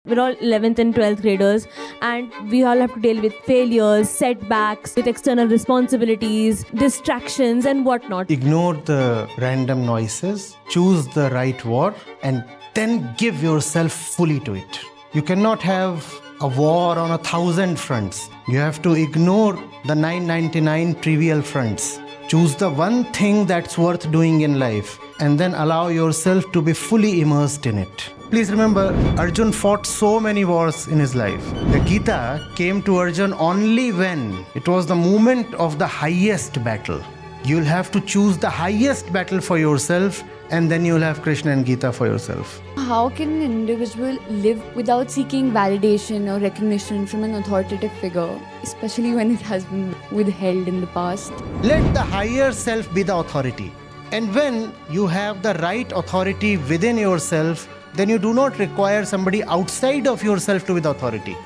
We're all 11th and 12th graders, and we all have to deal with failures, setbacks, with external responsibilities, distractions, and whatnot. Ignore the random noises, choose the right war, and then give yourself fully to it. You cannot have a war on 1,000 fronts. You have to ignore the 999 trivial fronts. Choose the one thing that's worth doing in life, and then allow yourself to be fully immersed in it. Please remember, Arjun fought so many wars in his life. The Gita came to Arjun only when it was the moment of the highest battle. You'll have to choose the highest battle for yourself, and then you'll have Krishna and Gita for yourself. How can an individual live without seeking validation or recognition from an authoritative figure, especially when it has been withheld in the past? Let the higher self be the authority. And when you have the right authority within yourself, then you do not require somebody outside of yourself to be the authority.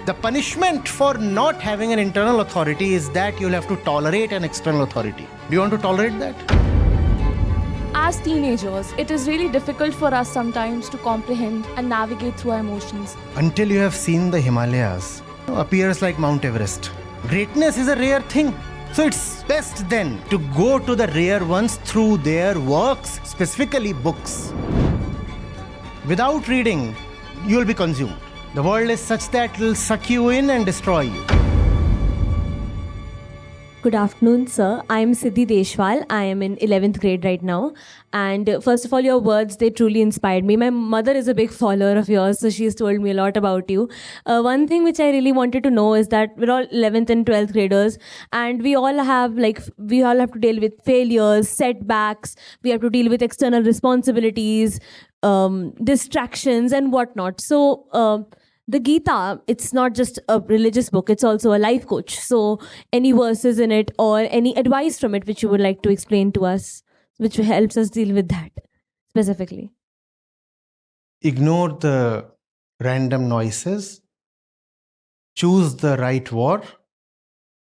The punishment for not having an internal authority is that you'll have to tolerate an external authority. Do you want to tolerate that? As teenagers, it is really difficult for us sometimes to comprehend and navigate through our emotions. Until you have seen the Himalayas, appears like Mount Everest. Greatness is a rare thing. So it's best then to go to the rare ones through their works, specifically books. Without reading, you will be consumed. The world is such that it will suck you in and destroy you. Good afternoon, sir. I'm Siddhi Deshwal. I am in 11th grade right now. And first of all, your words, they truly inspired me. My mother is a big follower of yours, so she's told me a lot about you. One thing which I really wanted to know is that we're all 11th and 12th graders, and we all have to deal with failures, setbacks. We have to deal with external responsibilities, distractions, and whatnot. So, the Gita, it's not just a religious book, it's also a life coach. So any verses in it or any advice from it which you would like to explain to us, which helps us deal with that specifically? Ignore the random noises, choose the right war,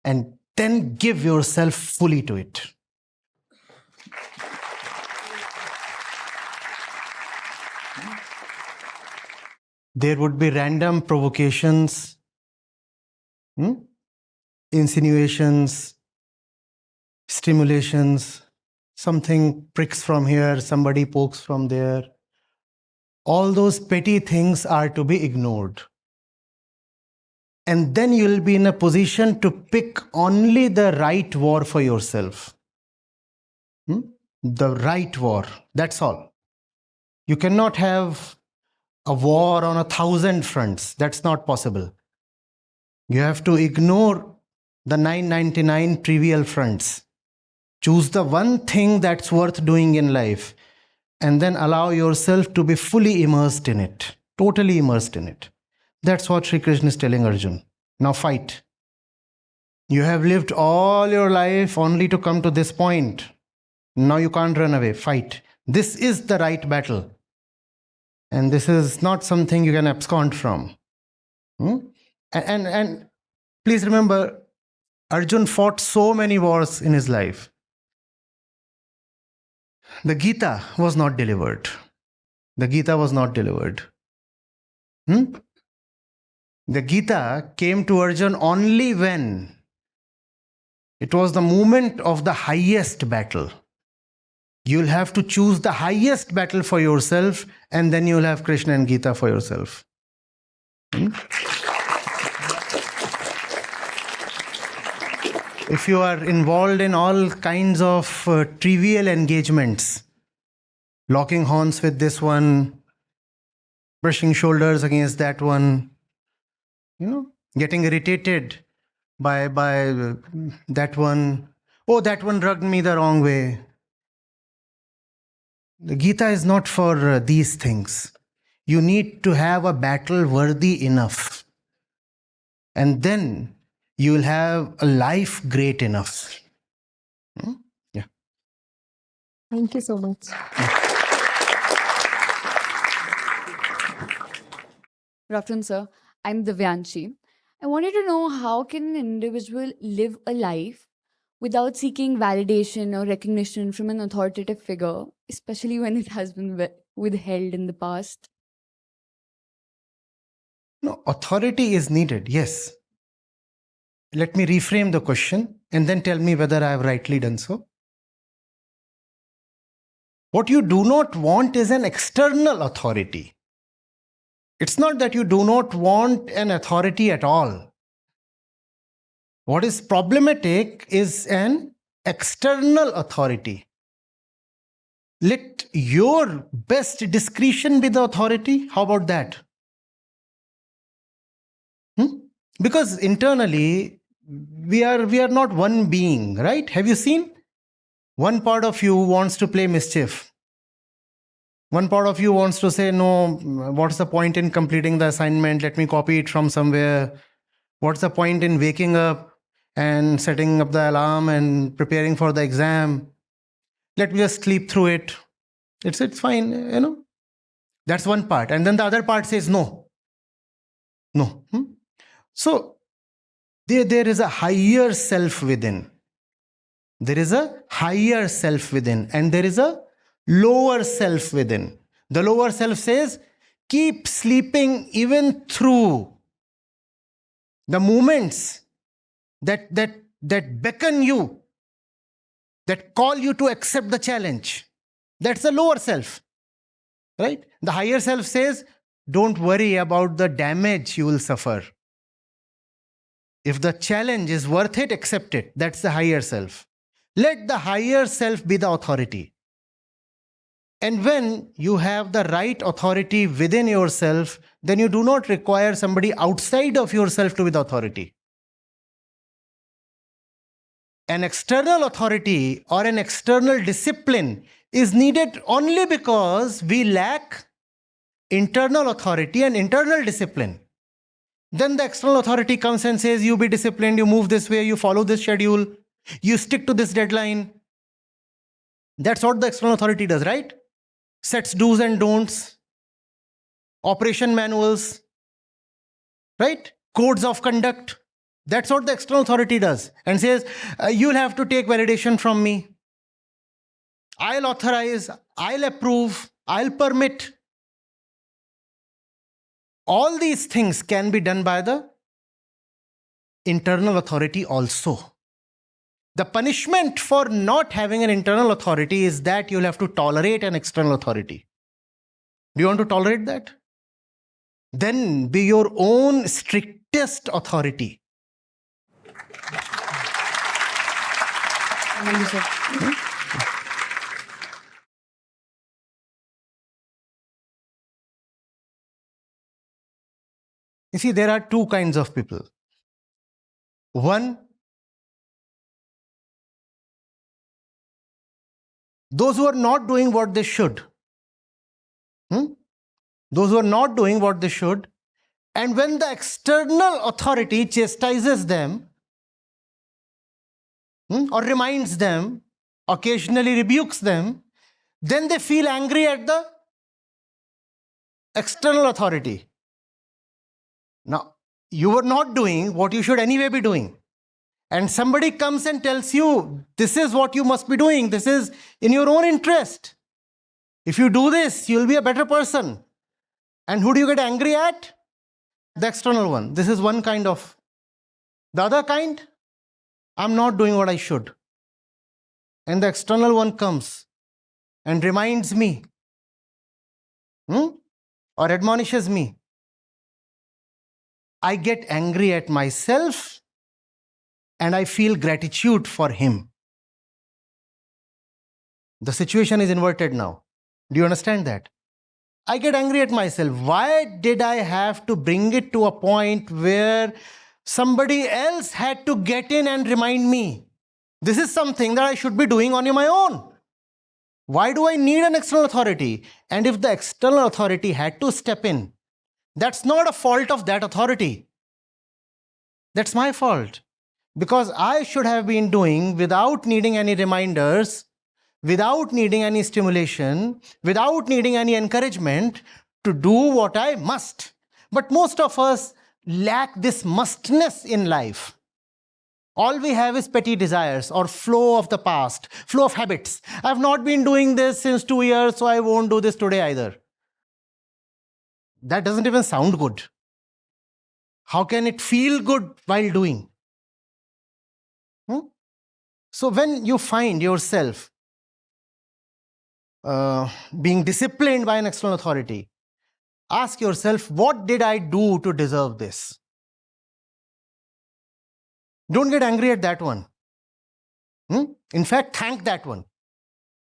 and then give yourself fully to it. There would be random provocations, insinuations, stimulations, something pricks from here, somebody pokes from there. All those petty things are to be ignored. And then you'll be in a position to pick only the right war for yourself. The right war, that's all. You cannot have a war on 1,000 fronts. That's not possible. You have to ignore the 999 trivial fronts. Choose the one thing that's worth doing in life, and then allow yourself to be fully immersed in it, totally immersed in it. That's what Sri Krishna is telling Arjun. Now fight. You have lived all your life only to come to this point. Now you can't run away. Fight. This is the right battle. And this is not something you can abscond from. And please remember, Arjun fought so many wars in his life. The Gita was not delivered. The Gita was not delivered. The Gita came to Arjun only when it was the moment of the highest battle. You'll have to choose the highest battle for yourself, and then you'll have Krishna and Gita for yourself. If you are involved in all kinds of trivial engagements, locking horns with this one, brushing shoulders against that one, getting irritated by that one. Oh, that one rubbed me the wrong way. The Gita is not for these things. You need to have a battle worthy enough. And then you will have a life great enough. Yeah. Thank you so much. Good afternoon, sir. I'm Divyanshi. I wanted to know, how can an individual live a life without seeking validation or recognition from an authoritative figure, especially when it has been withheld in the past? No, authority is needed, yes. Let me reframe the question and then tell me whether I have rightly done so. What you do not want is an external authority. It's not that you do not want an authority at all. What is problematic is an external authority. Let your best discretion be the authority. How about that? Because internally, we are not one being, right? Have you seen? One part of you wants to play mischief. One part of you wants to say, no, what's the point in completing the assignment? Let me copy it from somewhere. What's the point in waking up and setting up the alarm and preparing for the exam? Let me just sleep through it. It's fine, you know. That's one part. And then the other part says, no. No. So there is a higher self within. There is a higher self within, and there is a lower self within. The lower self says, keep sleeping even through the moments that beckon you, that call you to accept the challenge. That's the lower self, right? The higher self says, don't worry about the damage you will suffer. If the challenge is worth it, accept it. That's the higher self. Let the higher self be the authority. And when you have the right authority within yourself, then you do not require somebody outside of yourself to be the authority. An external authority or an external discipline is needed only because we lack internal authority and internal discipline. Then the external authority comes and says, you be disciplined, you move this way, you follow this schedule, you stick to this deadline. That's what the external authority does, right? Sets do's and don'ts, operation manuals, right? Codes of conduct. That's what the external authority does, and says, you'll have to take validation from me. I'll authorize, I'll approve, I'll permit. All these things can be done by the internal authority also. The punishment for not having an internal authority is that you'll have to tolerate an external authority. Do you want to tolerate that? Then be your own strictest authority. Thank you, sir. You see, there are two kinds of people. One, those who are not doing what they should. Those who are not doing what they should. And when the external authority chastises them, or reminds them, occasionally rebukes them, then they feel angry at the external authority. Now, you were not doing what you should anyway be doing. And somebody comes and tells you, this is what you must be doing. This is in your own interest. If you do this, you'll be a better person. And who do you get angry at? The external one. This is one kind of. The other kind, I'm not doing what I should. And the external one comes and reminds me, or admonishes me. I get angry at myself and I feel gratitude for him. The situation is inverted now. Do you understand that? I get angry at myself. Why did I have to bring it to a point where somebody else had to get in and remind me? This is something that I should be doing on my own. Why do I need an external authority? And if the external authority had to step in, that's not a fault of that authority. That's my fault. Because I should have been doing without needing any reminders, without needing any stimulation, without needing any encouragement to do what I must. But most of us lack this mustness in life. All we have is petty desires or flow of the past, flow of habits. I've not been doing this since 2 years, so I won't do this today either. That doesn't even sound good. How can it feel good while doing? So when you find yourself being disciplined by an external authority, ask yourself, what did I do to deserve this? Don't get angry at that one. In fact, thank that one.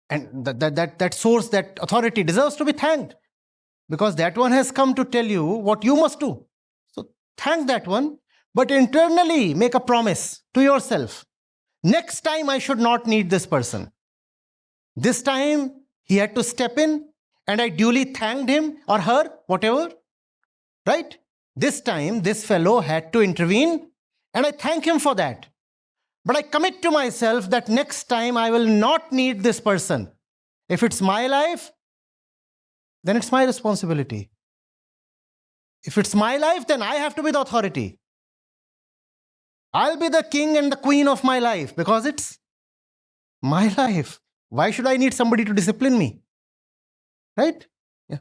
And that source, that authority deserves to be thanked, because that one has come to tell you what you must do. So thank that one, but internally make a promise to yourself. Next time I should not need this person. This time he had to step in and I duly thanked him or her, whatever. Right? This time this fellow had to intervene and I thank him for that. But I commit to myself that next time I will not need this person. If it's my life, then it's my responsibility. If it's my life, then I have to be the authority. I'll be the king and the queen of my life because it's my life. Why should I need somebody to discipline me? Right? Yeah.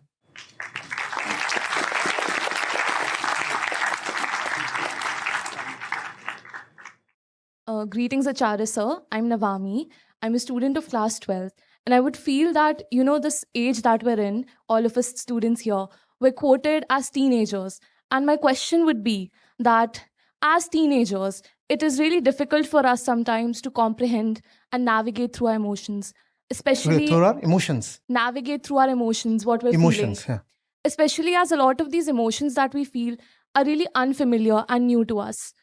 Greetings, Acharya sir. I'm Navami. I'm a student of class 12. And I would feel that, this age that we're in, all of us students here, we're quoted as teenagers. And my question would be that as teenagers, it is really difficult for us sometimes to comprehend and navigate through our emotions, especially Through our emotions. navigate through our emotions, what we're Emotions, feeling. yeah. Especially as a lot of these emotions that we feel are really unfamiliar and new to us.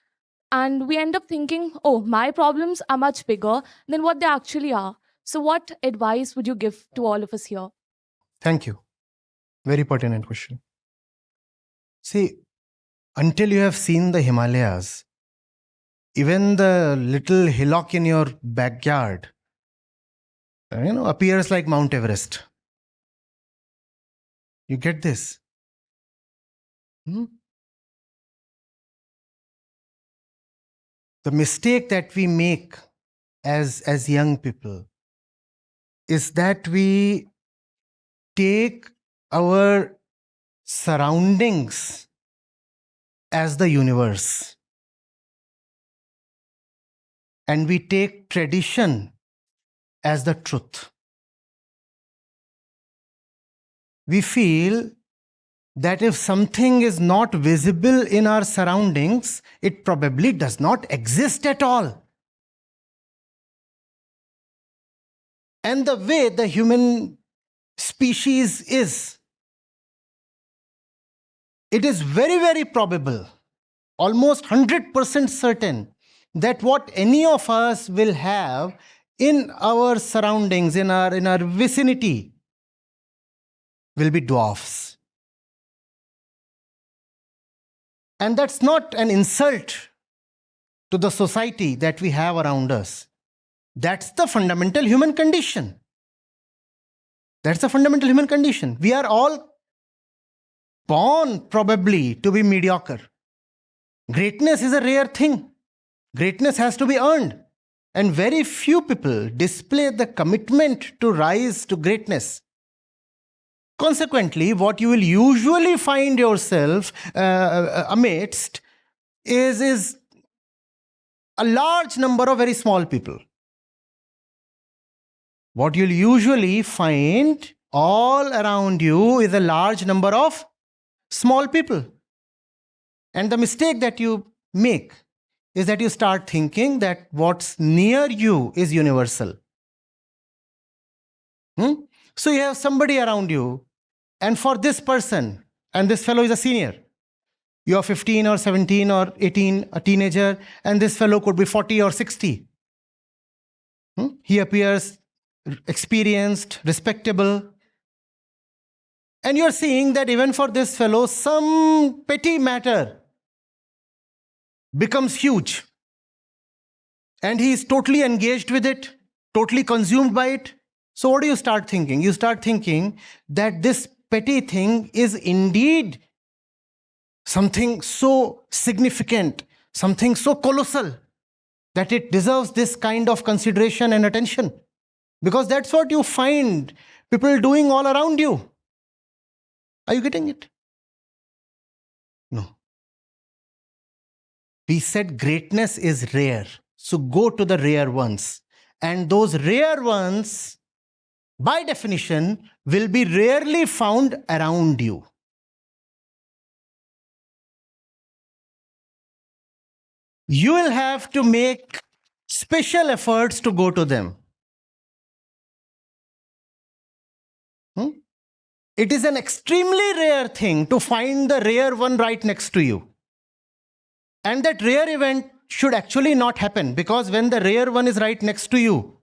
And we end up thinking, oh, my problems are much bigger than what they actually are. So, what advice would you give to all of us here? Thank you. Very pertinent question. See, until you have seen the Himalayas, even the little hillock in your backyard, appears like Mount Everest. You get this? The mistake that we make as young people is that we take our surroundings as the universe. And we take tradition as the truth. We feel that if something is not visible in our surroundings, it probably does not exist at all. And the way the human species is, it is very, very probable, almost 100% certain, that what any of us will have in our surroundings, in our vicinity, will be dwarfs. And that's not an insult to the society that we have around us. That's the fundamental human condition. That's the fundamental human condition. We are all born probably to be mediocre. Greatness is a rare thing. Greatness has to be earned. And very few people display the commitment to rise to greatness. Consequently, what you will usually find yourself amidst is a large number of very small people. What you'll usually find all around you is a large number of small people. And the mistake that you make is that you start thinking that what's near you is universal. So you have somebody around you, and for this person, and this fellow is a senior, you are 15 or 17 or 18, a teenager, and this fellow could be 40 or 60. He appears experienced, respectable. And you're seeing that even for this fellow, some petty matter becomes huge. And he is totally engaged with it, totally consumed by it. So what do you start thinking? You start thinking that this petty thing is indeed something so significant, something so colossal, that it deserves this kind of consideration and attention. Because that's what you find people doing all around you. Are you getting it? No. We said greatness is rare. So go to the rare ones. And those rare ones, by definition, will be rarely found around you. You will have to make special efforts to go to them. It is an extremely rare thing to find the rare one right next to you. And that rare event should actually not happen, because when the rare one is right next to you,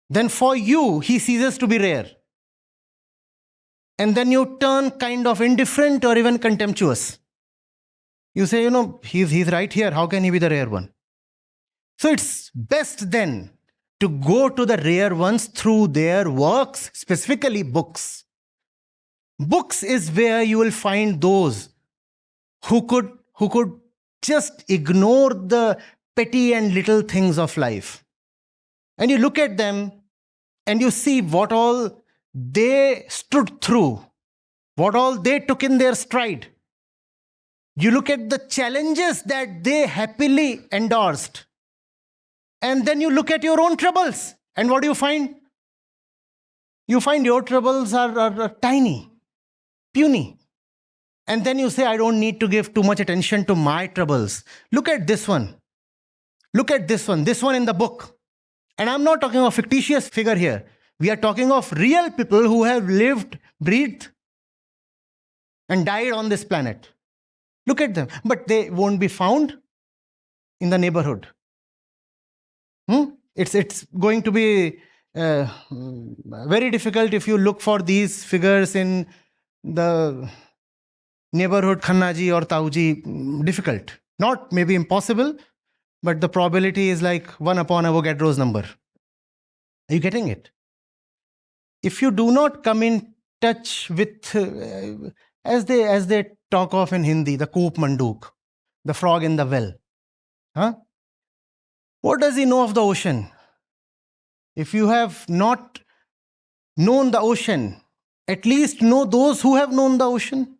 then for you, he ceases to be rare. And then you turn kind of indifferent or even contemptuous. You say, he's right here. How can he be the rare one? So it's best then to go to the rare ones through their works, specifically books. Books is where you will find those who could just ignore the petty and little things of life. And you look at them and you see what all they stood through, what all they took in their stride. You look at the challenges that they happily endorsed. And then you look at your own troubles. And what do you find? You find your troubles are tiny, puny. And then you say, I don't need to give too much attention to my troubles. Look at this one. Look at this one in the book. And I'm not talking of a fictitious figure here. We are talking of real people who have lived, breathed, and died on this planet. Look at them. But they won't be found in the neighborhood. It's going to be very difficult if you look for these figures in the neighborhood Khannaji or Tauji. Difficult. Not maybe impossible, but the probability is like 1 upon Avogadro's number. Are you getting it? If you do not come in touch with, as they talk of in Hindi, the Koop Manduk, the frog in the well. What does he know of the ocean? If you have not known the ocean, at least know those who have known the ocean.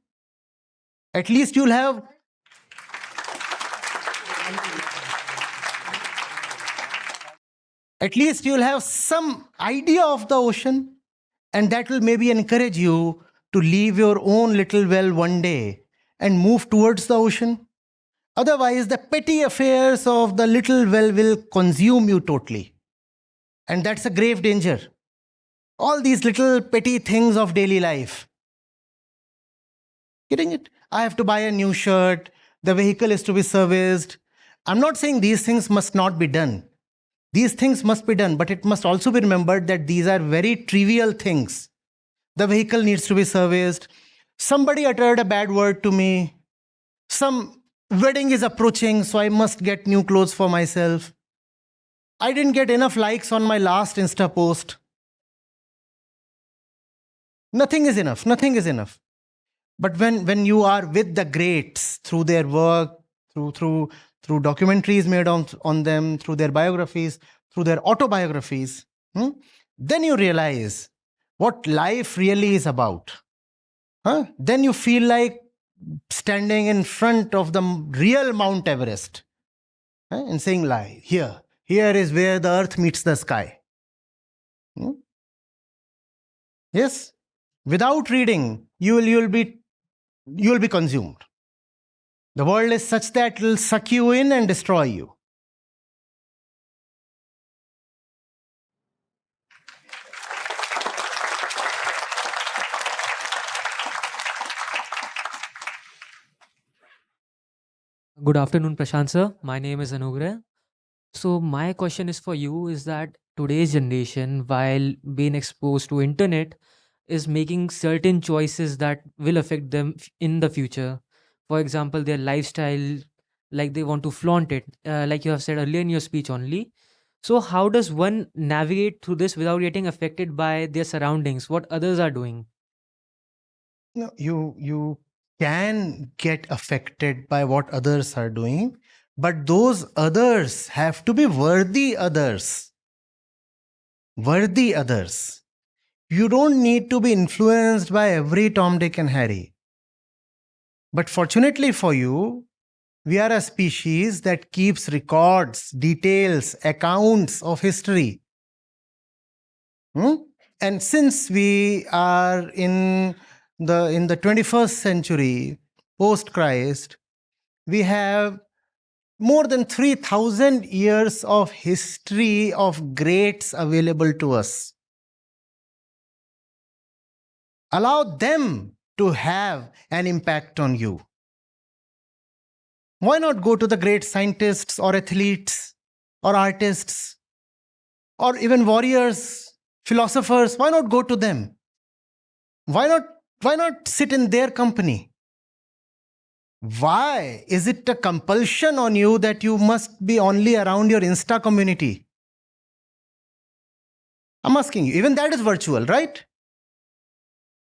At least you'll have some idea of the ocean, and that will maybe encourage you to leave your own little well one day and move towards the ocean. Otherwise, the petty affairs of the little well will consume you totally. And that's a grave danger. All these little petty things of daily life. Getting it? I have to buy a new shirt. The vehicle is to be serviced. I'm not saying these things must not be done. These things must be done, but it must also be remembered that these are very trivial things. The vehicle needs to be serviced. Somebody uttered a bad word to me. Some wedding is approaching, so I must get new clothes for myself. I didn't get enough likes on my last Insta post. Nothing is enough. Nothing is enough. But when you are with the greats through their work, through documentaries made on them, through their biographies, through their autobiographies, then you realize what life really is about. Then you feel like standing in front of the real Mount Everest and saying, "Lie, here is where the earth meets the sky." Yes, without reading, you will be consumed. The world is such that it will suck you in and destroy you. Good afternoon, Prashant sir. My name is Anugrah. So my question is for you is that today's generation, while being exposed to internet, is making certain choices that will affect them in the future. For example, their lifestyle, like they want to flaunt it, like you have said earlier in your speech only. So how does one navigate through this without getting affected by their surroundings, what others are doing? No, you can get affected by what others are doing, but those others have to be worthy others. Worthy others. You don't need to be influenced by every Tom, Dick, and Harry. But fortunately for you, We are a species that keeps records, details, accounts of history. And since we are in the 21st century, post Christ, we have more than 3,000 years of history of greats available to us. Allow them to have an impact on you. Why not go to the great scientists or athletes or artists or even warriors, philosophers? Why not go to them? Why not sit in their company? Why is it a compulsion on you that you must be only around your Insta community? I'm asking you, even that is virtual, right?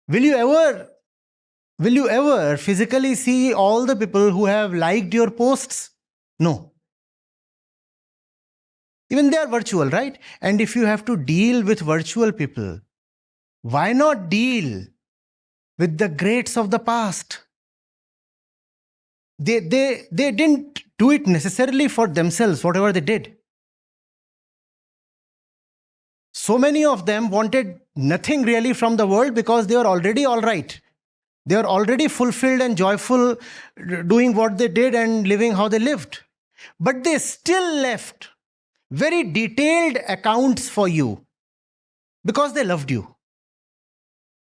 Will you ever physically see all the people who have liked your posts? No. Even they are virtual, right? And if you have to deal with virtual people, why not deal with the greats of the past? They didn't do it necessarily for themselves, whatever they did. So many of them wanted nothing really from the world because they were already all right. They are already fulfilled and joyful doing what they did and living how they lived. But they still left very detailed accounts for you because they loved you.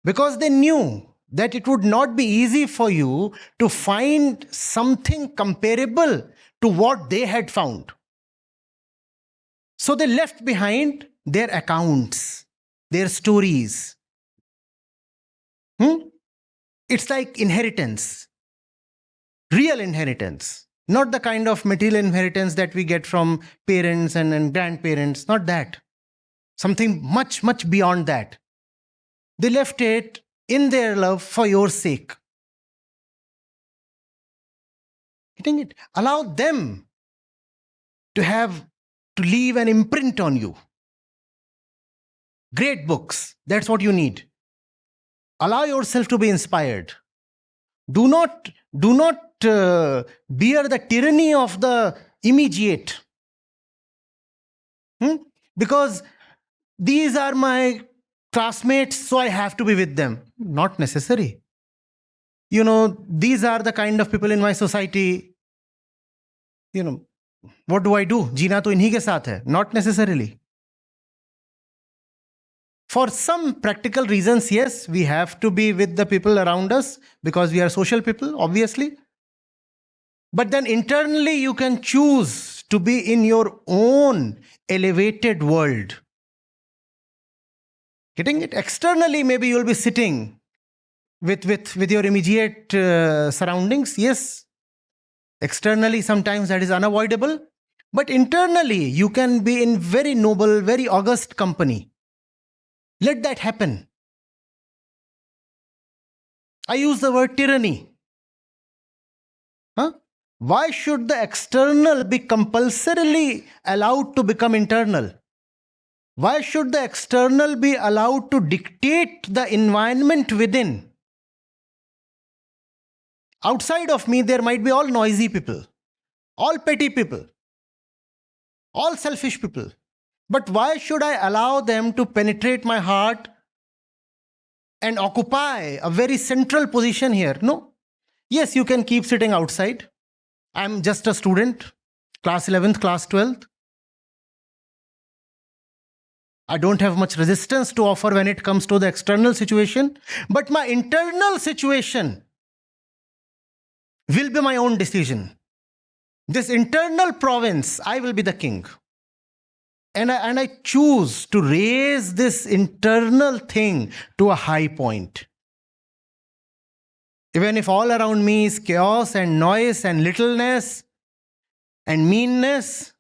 Because they knew that it would not be easy for you to find something comparable to what they had found. So they left behind their accounts, their stories. It's like inheritance, real inheritance, not the kind of material inheritance that we get from parents and grandparents, not that. Something much, much beyond that. They left it in their love for your sake. Getting it? Allow them to leave an imprint on you. Great books, that's what you need. Allow yourself to be inspired. Do not bear the tyranny of the immediate. Because these are my classmates, so I have to be with them. Not necessary. These are the kind of people in my society. What do I do? Jeena to inhi ke saath hai. Not necessarily. For some practical reasons, yes, we have to be with the people around us because we are social people, obviously. But then internally, you can choose to be in your own elevated world. Getting it? Externally, maybe you'll be sitting with your immediate surroundings. Yes. Externally, sometimes that is unavoidable. But internally, you can be in very noble, very august company. Let that happen. I use the word tyranny. Why should the external be compulsorily allowed to become internal? Why should the external be allowed to dictate the environment within? Outside of me, there might be all noisy people, all petty people, all selfish people. But why should I allow them to penetrate my heart and occupy a very central position here? No. Yes, you can keep sitting outside. I'm just a student, class 11th, class 12th. I don't have much resistance to offer when it comes to the external situation, but my internal situation will be my own decision. This internal province, I will be the king. And I choose to raise this internal thing to a high point. Even if all around me is chaos and noise and littleness and meanness,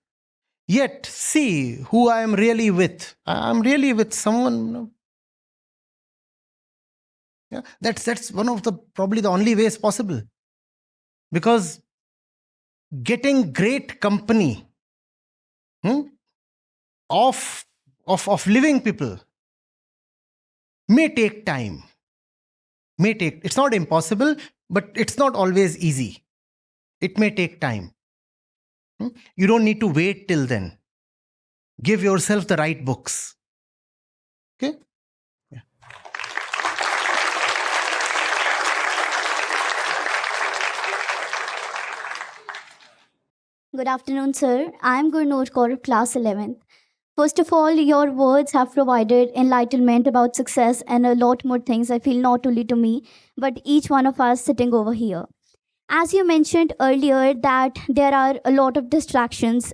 yet see who I am really with. I am really with someone. Yeah, that's one of the probably the only ways possible. Because getting great company of living people may take time. It's not impossible, but it's not always easy. It may take time. You don't need to wait till then. Give yourself the right books. Okay? Yeah. Good afternoon, sir. I'm Gurnoor Kaur of class 11th. First of all, your words have provided enlightenment about success and a lot more things I feel not only to me, but each one of us sitting over here. As you mentioned earlier, that there are a lot of distractions,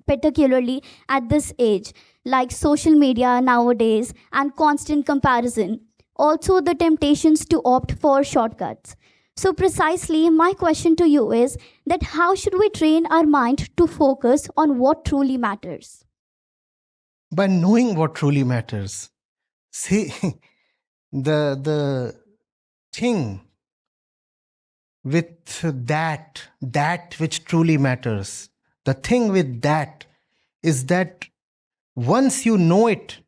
particularly at this age, like social media nowadays and constant comparison. Also, the temptations to opt for shortcuts. So, precisely, my question to you is that how should we train our mind to focus on what truly matters? By knowing what truly matters. See, the thing with that which truly matters, the thing with that is that once you know it,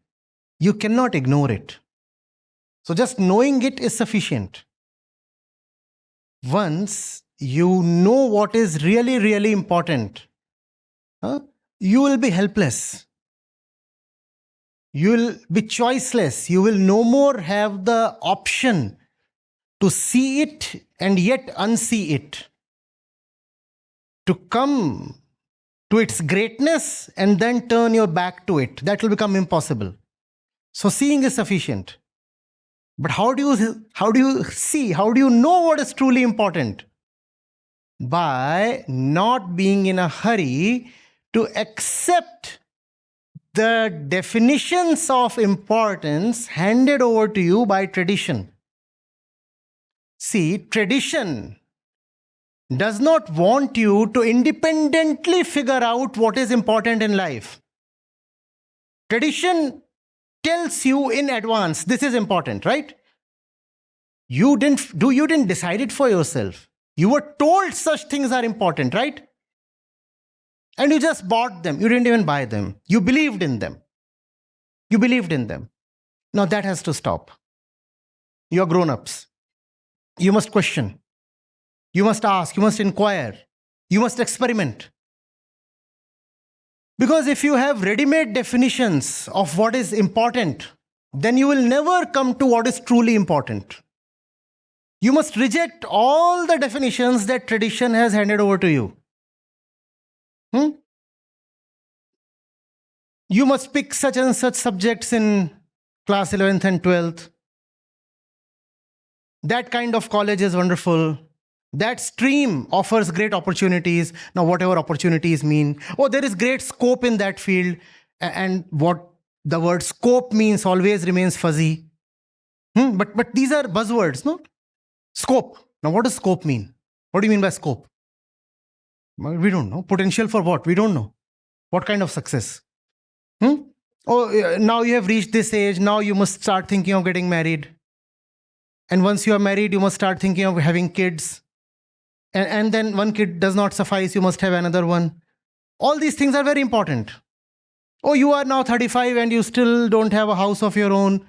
you cannot ignore it. So just knowing it is sufficient. Once you know what is really, really important, you will be helpless. You will be choiceless. You will no more have the option to see it and yet unsee it. To come to its greatness and then turn your back to it. That will become impossible. So seeing is sufficient. But how do you see? How do you know what is truly important? By not being in a hurry to accept the definitions of importance handed over to you by tradition. See, tradition does not want you to independently figure out what is important in life. Tradition tells you in advance, this is important, right? You didn't decide it for yourself. You were told such things are important, right? And you just bought them. You didn't even buy them. You believed in them. Now that has to stop. You're grown-ups. You must question. You must ask. You must inquire. You must experiment. Because if you have ready-made definitions of what is important, then you will never come to what is truly important. You must reject all the definitions that tradition has handed over to you. You must pick such and such subjects in class 11th and 12th. That kind of college is wonderful. That stream offers great opportunities. Now, whatever opportunities mean, there is great scope in that field. And what the word scope means always remains fuzzy. But these are buzzwords, no? Scope. Now, what does scope mean? What do you mean by scope? Well, we don't know. Potential for what? We don't know. What kind of success? Now you have reached this age. Now you must start thinking of getting married. And once you are married, you must start thinking of having kids. And then one kid does not suffice. You must have another one. All these things are very important. You are now 35 and you still don't have a house of your own.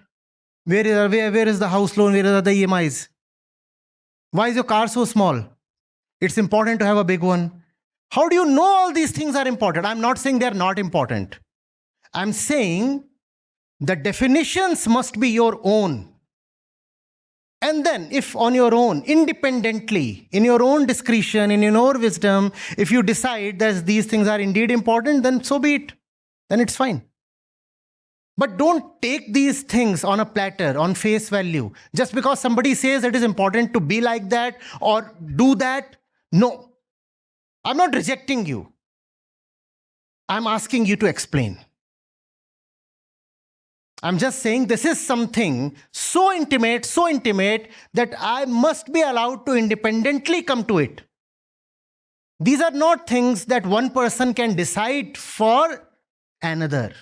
Where is the house loan? Where are the EMIs? Why is your car so small? It's important to have a big one. How do you know all these things are important? I'm not saying they're not important. I'm saying the definitions must be your own. And then, if on your own, independently, in your own discretion, in your own wisdom, if you decide that these things are indeed important, then so be it. Then it's fine. But don't take these things on a platter, on face value. Just because somebody says it is important to be like that or do that. No. I'm not rejecting you. I'm asking you to explain. I'm just saying this is something so intimate that I must be allowed to independently come to it. These are not things that one person can decide for another.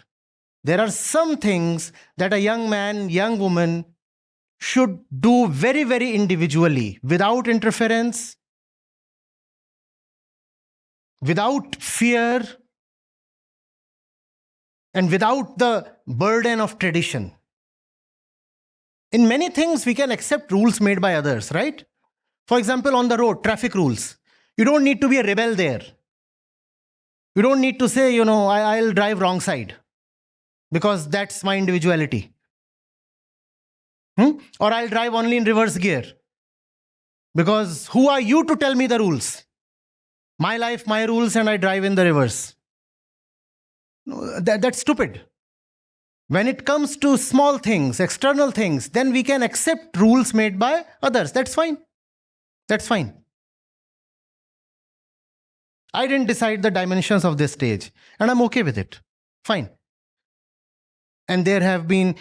There are some things that a young man, young woman should do very, very individually, without interference, without fear, and without the burden of tradition. In many things, we can accept rules made by others, right? For example, on the road, traffic rules. You don't need to be a rebel there. You don't need to say, I'll drive wrong side because that's my individuality. Or I'll drive only in reverse gear. Because who are you to tell me the rules? My life, my rules, and I drive in the reverse. No, that's stupid. When it comes to small things, external things, then we can accept rules made by others. That's fine. That's fine. I didn't decide the dimensions of this stage, and I'm okay with it. Fine. And there have been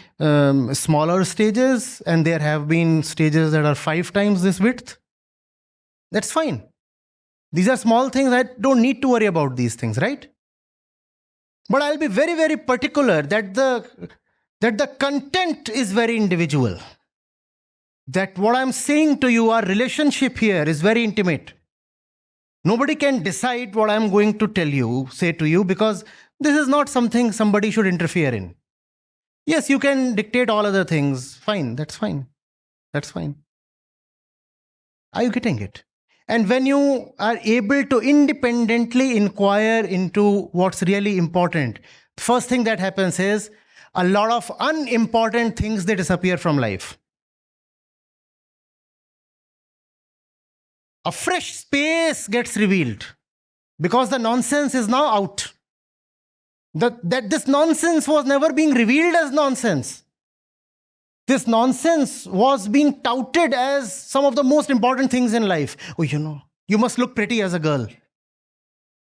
smaller stages, and there have been stages that are 5 times this width. That's fine. These are small things. I don't need to worry about these things, right? But I'll be very, very particular that the content is very individual. That what I'm saying to you, our relationship here is very intimate. Nobody can decide what I'm going to say to you, because this is not something somebody should interfere in. Yes, you can dictate all other things. Fine, that's fine. That's fine. Are you getting it? And when you are able to independently inquire into what's really important, the first thing that happens is a lot of unimportant things, they disappear from life. A fresh space gets revealed because the nonsense is now out. That this nonsense was never being revealed as nonsense. This nonsense was being touted as some of the most important things in life. Oh, you must look pretty as a girl.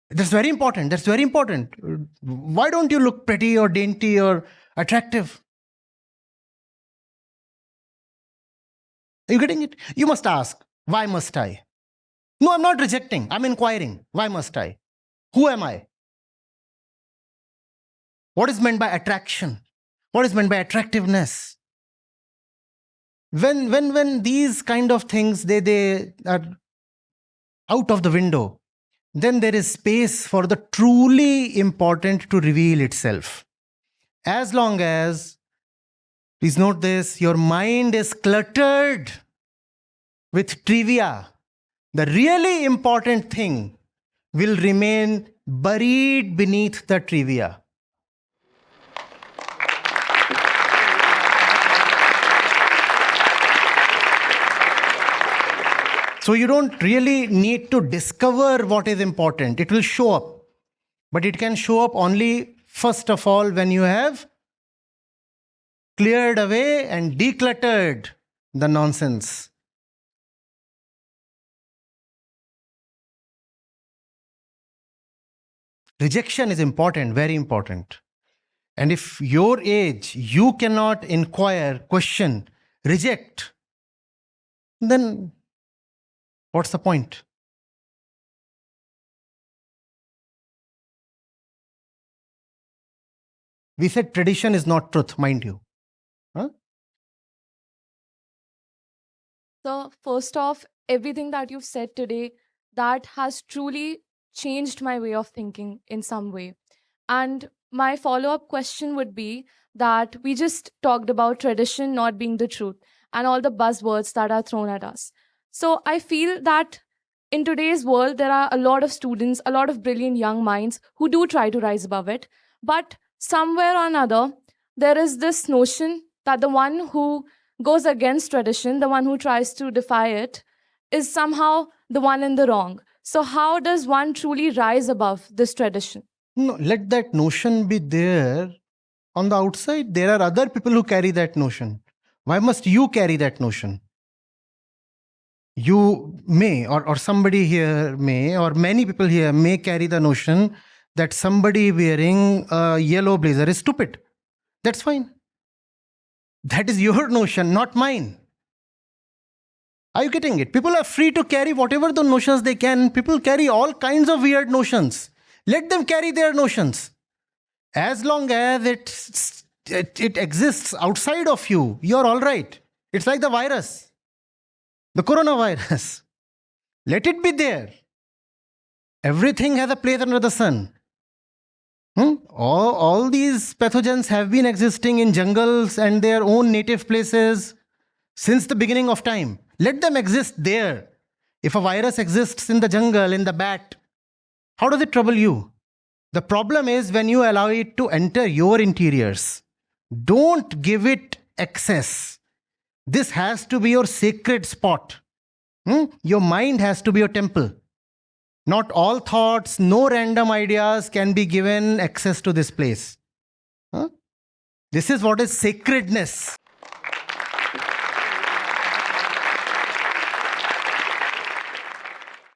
That's very important. That's very important. Why don't you look pretty or dainty or attractive? Are you getting it? You must ask, why must I? No, I'm not rejecting. I'm inquiring. Why must I? Who am I? What is meant by attraction? What is meant by attractiveness? When these kind of things, they are out of the window, then there is space for the truly important to reveal itself. As long as, please note this, your mind is cluttered with trivia, the really important thing will remain buried beneath the trivia. So you don't really need to discover what is important. It will show up. But it can show up only, first of all, when you have cleared away and decluttered the nonsense. Rejection is important, very important. And if your age, you cannot inquire, question, reject, then what's the point? We said tradition is not truth, mind you. Huh? So, first off, everything that you've said today, that has truly changed my way of thinking in some way. And my follow-up question would be that we just talked about tradition not being the truth and all the buzzwords that are thrown at us. So I feel that in today's world, there are a lot of students, a lot of brilliant young minds who do try to rise above it. But somewhere or another, there is this notion that the one who goes against tradition, the one who tries to defy it, is somehow the one in the wrong. So how does one truly rise above this tradition? No, let that notion be there. On the outside, there are other people who carry that notion. Why must you carry that notion? You may, or somebody here may, or many people here may carry the notion that somebody wearing a yellow blazer is stupid. That's fine. That is your notion, not mine. Are you getting it? People are free to carry whatever the notions they can. People carry all kinds of weird notions. Let them carry their notions. As long as it exists outside of you, you're all right. It's like the virus, the coronavirus. Let it be there. Everything has a place under the sun. All these pathogens have been existing in jungles and their own native places since the beginning of time. Let them exist there. If a virus exists in the jungle, in the bat, how does it trouble you? The problem is when you allow it to enter your interiors. Don't give it access. This has to be your sacred spot. Your mind has to be your temple. Not all thoughts, no random ideas can be given access to this place. This is what is sacredness.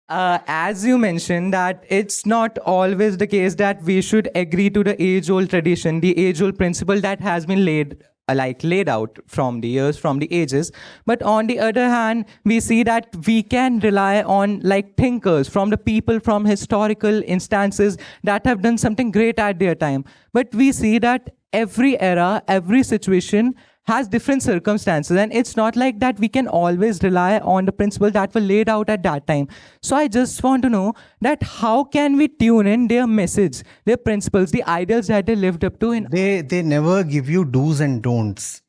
As you mentioned, that it's not always the case that we should agree to the age-old tradition, the age-old principle that has been laid out from the years, from the ages. But on the other hand, we see that we can rely on thinkers, from the people, from historical instances that have done something great at their time. But we see that every era, every situation has different circumstances, and it's not like that we can always rely on the principles that were laid out at that time. So I just want to know that how can we tune in their message, their principles, the ideals that they lived up to? They never give you do's and don'ts.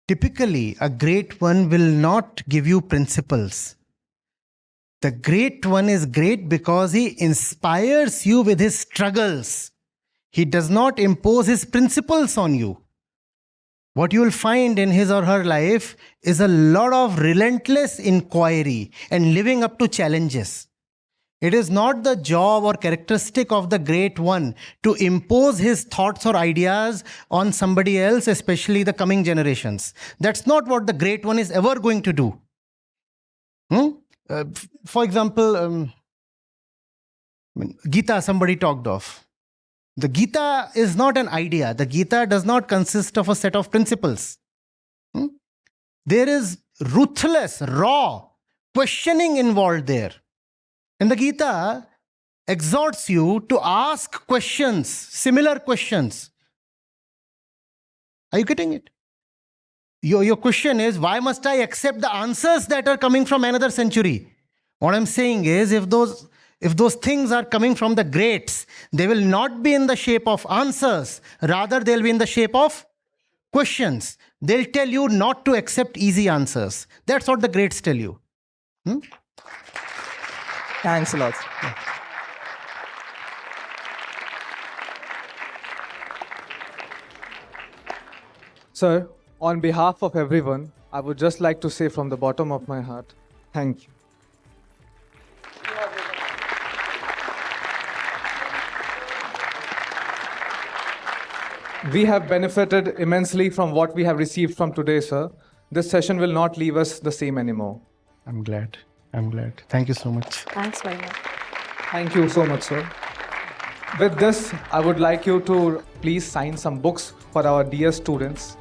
Typically, a great one will not give you principles. The great one is great because he inspires you with his struggles. He does not impose his principles on you. What you will find in his or her life is a lot of relentless inquiry and living up to challenges. It is not the job or characteristic of the great one to impose his thoughts or ideas on somebody else, especially the coming generations. That's not what the great one is ever going to do. For example, Gita, somebody talked of. The Gita is not an idea. The Gita does not consist of a set of principles. There is ruthless, raw questioning involved there. And the Gita exhorts you to ask questions, similar questions. Are you getting it? Your question is, why must I accept the answers that are coming from another century? What I'm saying is, if those things are coming from the greats, they will not be in the shape of answers. Rather, they'll be in the shape of questions. They'll tell you not to accept easy answers. That's what the greats tell you. Thanks a lot. Sir, on behalf of everyone, I would just like to say from the bottom of my heart, thank you. We have benefited immensely from what we have received from today, sir. This session will not leave us the same anymore. I'm glad. Thank you so much. Thanks very much. Thank you so much, sir. With this, I would like you to please sign some books for our dear students.